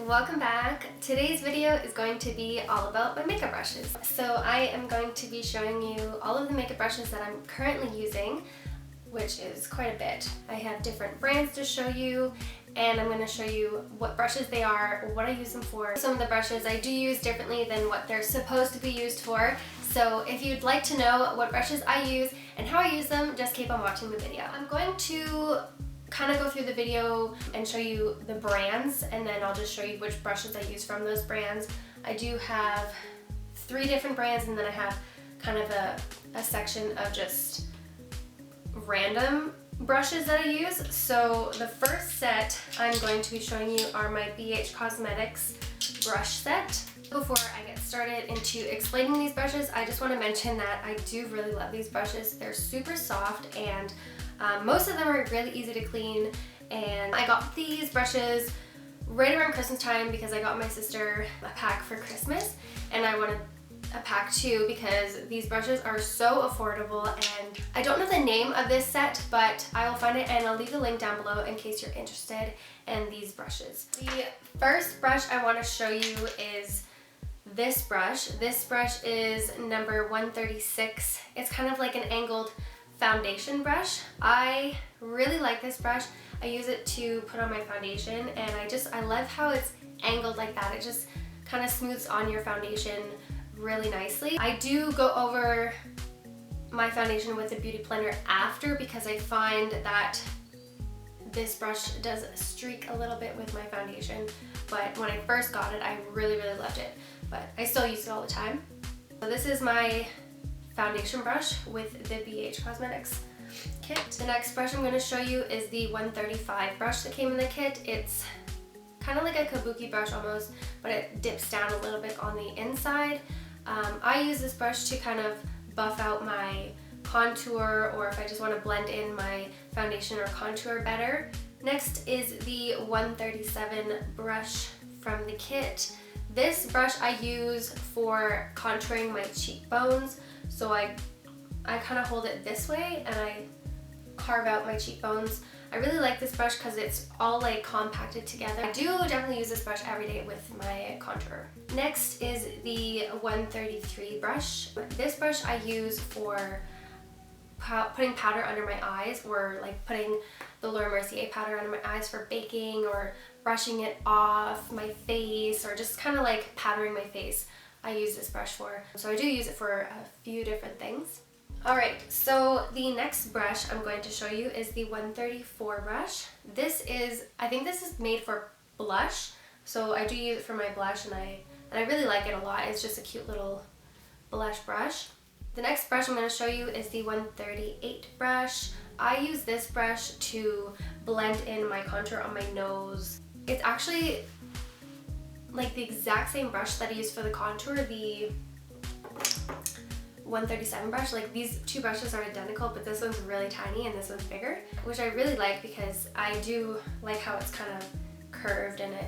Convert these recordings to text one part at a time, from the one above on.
Welcome back. Today's video is going to be all about my makeup brushes. So I am going to be showing you all of the makeup brushes that I'm currently using, which is quite a bit. I have different brands to show you, and I'm going to show you what brushes they are, what I use them for. Some of the brushes I do use differently than what they're supposed to be used for. So if you'd like to know what brushes I use and how I use them, just keep on watching the video. I'm going to kind of go through the video and show you the brands, and then I'll just show you which brushes I use from those brands. I do have 3 different brands, and then I have kind of a section of just random brushes that I use. So the first set I'm going to be showing you are my BH Cosmetics brush set. Before I get started into explaining these brushes, I just want to mention that I do really love these brushes. They're super soft, and most of them are really easy to clean. And I got these brushes right around Christmas time because I got my sister a pack for Christmas, and I wanted a pack too because these brushes are so affordable. And I don't know the name of this set, but I will find it and I'll leave the link down below in case you're interested in these brushes. The first brush I want to show you is this brush. This brush is number 136. It's kind of like an angled foundation brush. I really like this brush. I use it to put on my foundation, and I love how it's angled like that. It just kind of smooths on your foundation really nicely. I do go over my foundation with a beauty blender after because I find that this brush does streak a little bit with my foundation, but when I first got it, I really loved it, but I still use it all the time. So this is my foundation brush with the BH Cosmetics kit. The next brush I'm going to show you is the 135 brush that came in the kit. It's kind of like a kabuki brush almost, but it dips down a little bit on the inside. I use this brush to kind of buff out my contour, or if I just want to blend in my foundation or contour better. Next is the 137 brush from the kit. This brush I use for contouring my cheekbones. So I kind of hold it this way and I carve out my cheekbones. I really like this brush because it's all like compacted together. I do definitely use this brush every day with my contour. Next is the 133 brush. This brush I use for putting powder under my eyes, or like putting the Laura Mercier powder under my eyes for baking, or brushing it off my face, or just kind of like powdering my face. I use this brush for. So I do use it for a few different things. Alright, so the next brush I'm going to show you is the 134 brush. I think this is made for blush, so I do use it for my blush, and I really like it a lot. It's just a cute little blush brush. The next brush I'm going to show you is the 138 brush. I use this brush to blend in my contour on my nose. It's actually like the exact same brush that I use for the contour, the 137 brush. Like, these two brushes are identical, but this one's really tiny and this one's bigger, which I really like because I do like how it's kind of curved and it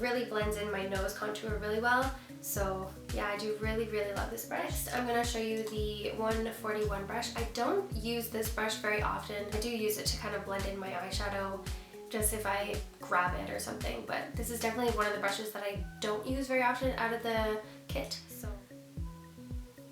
really blends in my nose contour really well. So yeah, I do really love this brush. Next, I'm going to show you the 141 brush. I don't use this brush very often. I do use it to kind of blend in my eyeshadow, just if I grab it or something, but this is definitely one of the brushes that I don't use very often out of the kit. So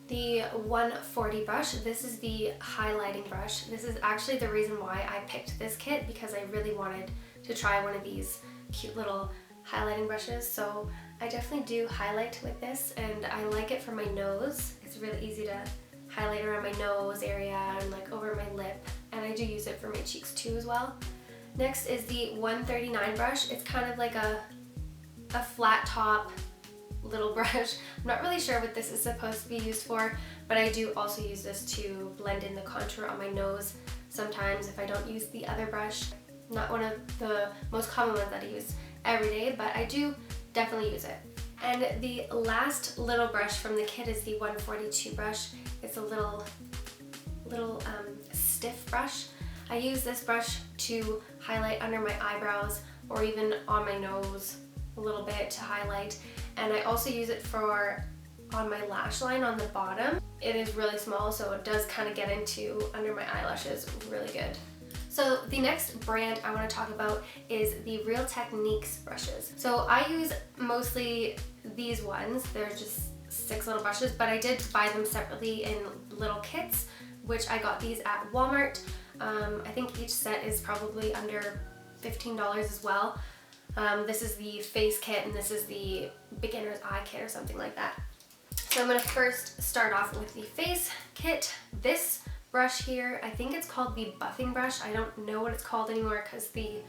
the 140 brush, this is the highlighting brush. This is actually the reason why I picked this kit, because I really wanted to try one of these cute little highlighting brushes. So I definitely do highlight with this, and I like it for my nose. It's really easy to highlight around my nose area and like over my lip, and I do use it for my cheeks too as well. Next is the 139 brush. It's kind of like a flat top little brush. I'm not really sure what this is supposed to be used for, but I do also use this to blend in the contour on my nose sometimes if I don't use the other brush. Not one of the most common ones that I use every day, but I do definitely use it. And the last little brush from the kit is the 142 brush. It's a little stiff brush. I use this brush to highlight under my eyebrows, or even on my nose a little bit to highlight. And I also use it for on my lash line on the bottom. It is really small, so it does kind of get into under my eyelashes really good. So the next brand I want to talk about is the Real Techniques brushes. So I use mostly these ones. They're just 6 little brushes, but I did buy them separately in little kits, which I got these at Walmart. I think each set is probably under $15 as well. This is the face kit and this is the beginner's eye kit or something like that. So I'm going to first start off with the face kit. This brush here, I think it's called the buffing brush. I don't know what it's called anymore because the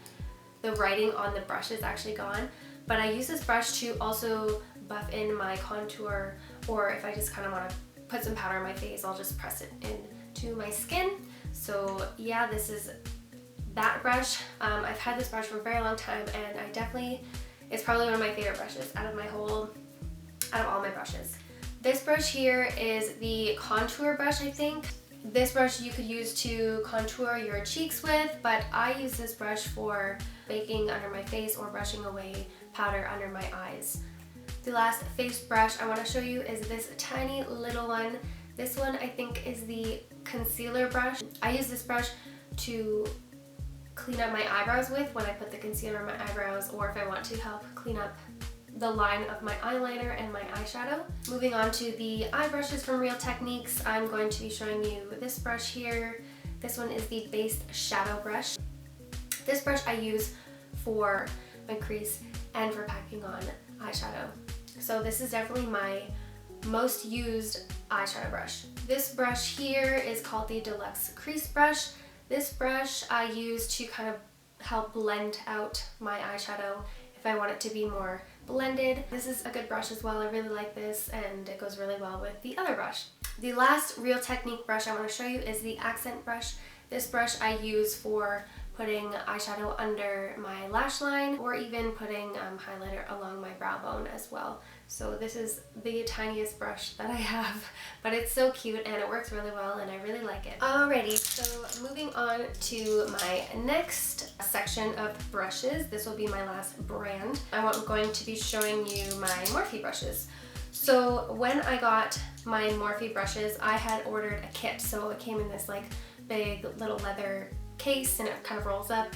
writing on the brush is actually gone. But I use this brush to also buff in my contour, or if I just kind of want to put some powder on my face, I'll just press it into my skin. So yeah, this is that brush. I've had this brush for a very long time and it's probably one of my favorite brushes out of all my brushes. This brush here is the contour brush, I think. This brush you could use to contour your cheeks with, but I use this brush for baking under my face or brushing away powder under my eyes. The last face brush I want to show you is this tiny little one. This one I think is the concealer brush. I use this brush to clean up my eyebrows with when I put the concealer on my eyebrows, or if I want to help clean up the line of my eyeliner and my eyeshadow. Moving on to the eye brushes from Real Techniques, I'm going to be showing you this brush here. This one is the Base Shadow Brush. This brush I use for my crease and for packing on eyeshadow. So this is definitely my most used eyeshadow brush. This brush here is called the Deluxe Crease Brush. This brush I use to kind of help blend out my eyeshadow if I want it to be more blended. This is a good brush as well. I really like this and it goes really well with the other brush. The last Real Technique brush I want to show you is the Accent Brush. This brush I use for putting eyeshadow under my lash line or even putting highlighter along my brow bone as well. So this is the tiniest brush that I have, but it's so cute and it works really well and I really like it. Alrighty, so moving on to my next section of brushes. This will be my last brand. I'm going to be showing you my Morphe brushes. So when I got my Morphe brushes, I had ordered a kit. So it came in this like big little leather case and it kind of rolls up.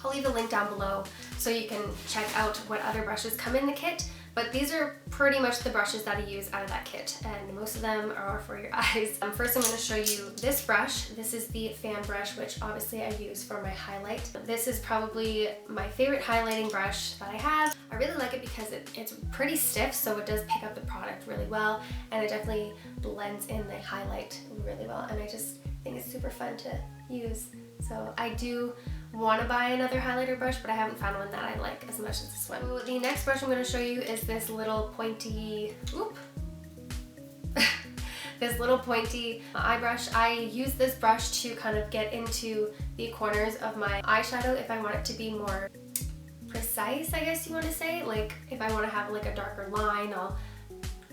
I'll leave a link down below so you can check out what other brushes come in the kit. But these are pretty much the brushes that I use out of that kit, and most of them are for your eyes. First I'm going to show you this brush. This is the fan brush, which obviously I use for my highlight. This is probably my favorite highlighting brush that I have. I really like it because it's pretty stiff, so it does pick up the product really well, and it definitely blends in the highlight really well, and I just think it's super fun to use. So I do want to buy another highlighter brush, but I haven't found one that I like as much as this one. So the next brush I'm going to show you is this little pointy, this little pointy eye brush. I use this brush to kind of get into the corners of my eyeshadow if I want it to be more precise, I guess you want to say. Like if I want to have like a darker line, I'll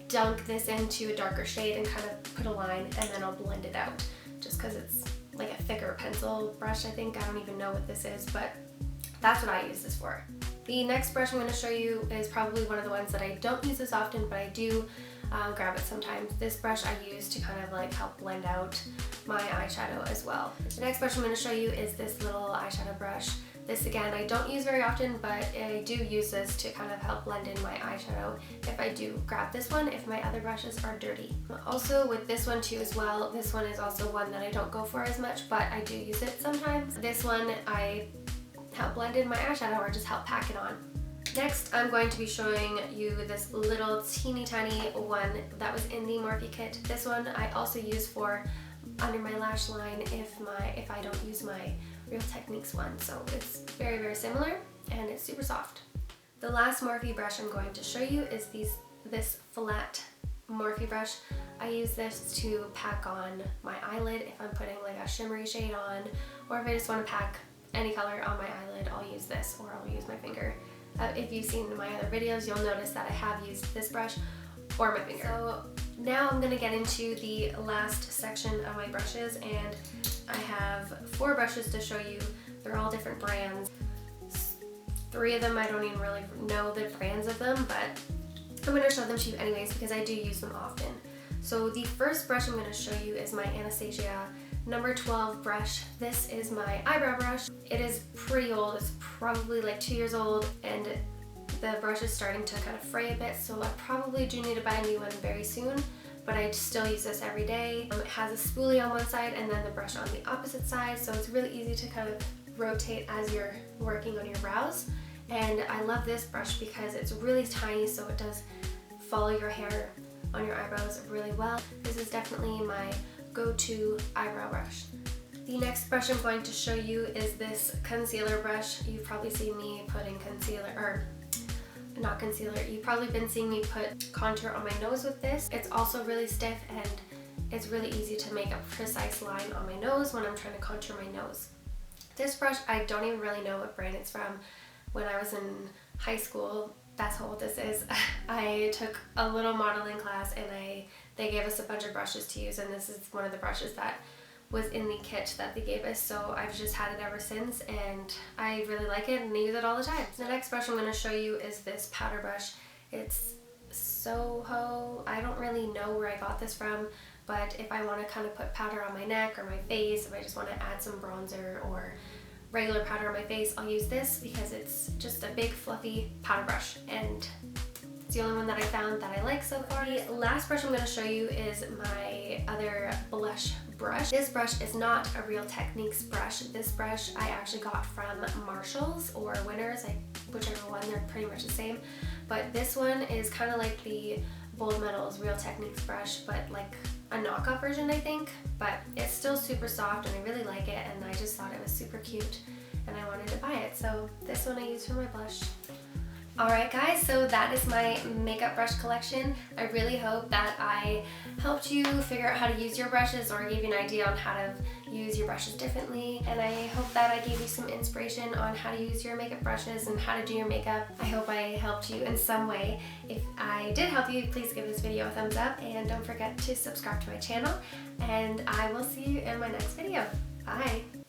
dunk this into a darker shade and kind of put a line and then I'll blend it out just because it's like a thicker pencil brush, I think. I don't even know what this is, but that's what I use this for. The next brush I'm going to show you is probably one of the ones that I don't use as often, but I do grab it sometimes. This brush I use to kind of like help blend out my eyeshadow as well. The next brush I'm going to show you is this little eyeshadow brush. This again I don't use very often, but I do use this to kind of help blend in my eyeshadow if I do grab this one, if my other brushes are dirty. Also with this one too as well, this one is also one that I don't go for as much, but I do use it sometimes. This one I help blend in my eyeshadow or just help pack it on. Next, I'm going to be showing you this little teeny tiny one that was in the Morphe kit. This one I also use for under my lash line if I don't use my Real Techniques one. So it's very, very similar and it's super soft. The last Morphe brush I'm going to show you is this flat Morphe brush. I use this to pack on my eyelid if I'm putting like a shimmery shade on, or if I just want to pack any color on my eyelid, I'll use this or I'll use my finger. If you've seen my other videos, you'll notice that I have used this brush or my finger. So now I'm going to get into the last section of my brushes, and I have 4 brushes to show you. They're all different brands. 3 of them I don't even really know the brands of them, but I'm going to show them to you anyways because I do use them often. So the first brush I'm going to show you is my Anastasia number 12 brush. This is my eyebrow brush. It is pretty old. It's probably like 2 years old, and the brush is starting to kind of fray a bit, so I probably do need to buy a new one very soon, but I still use this every day. It has a spoolie on one side and then the brush on the opposite side, so it's really easy to kind of rotate as you're working on your brows. And I love this brush because it's really tiny, so it does follow your hair on your eyebrows really well. This is definitely my go-to eyebrow brush. The next brush I'm going to show you is this concealer brush. You've probably seen me putting concealer, or not concealer, you've probably been seeing me put contour on my nose with this. It's also really stiff, and it's really easy to make a precise line on my nose when I'm trying to contour my nose. This brush, I don't even really know what brand it's from. When I was in high school, that's how old this is, I took a little modeling class, and they gave us a bunch of brushes to use, and this is one of the brushes that was in the kit that they gave us, so I've just had it ever since, and I really like it and I use it all the time. The next brush I'm going to show you is this powder brush. It's Soho. I don't really know where I got this from, but if I want to kind of put powder on my neck or my face, if I just want to add some bronzer or regular powder on my face, I'll use this because it's just a big fluffy powder brush, and it's the only one that I found that I like so far. The last brush I'm going to show you is my other blush brush. This brush is not a Real Techniques brush. This brush I actually got from Marshalls or Winners, whichever one, they're pretty much the same. But this one is kind of like the Bold Metals Real Techniques brush, but like a knockoff version, I think. But it's still super soft and I really like it, and I just thought it was super cute and I wanted to buy it. So this one I use for my blush. Alright guys, so that is my makeup brush collection. I really hope that I helped you figure out how to use your brushes or gave you an idea on how to use your brushes differently. And I hope that I gave you some inspiration on how to use your makeup brushes and how to do your makeup. I hope I helped you in some way. If I did help you, please give this video a thumbs up and don't forget to subscribe to my channel. And I will see you in my next video. Bye!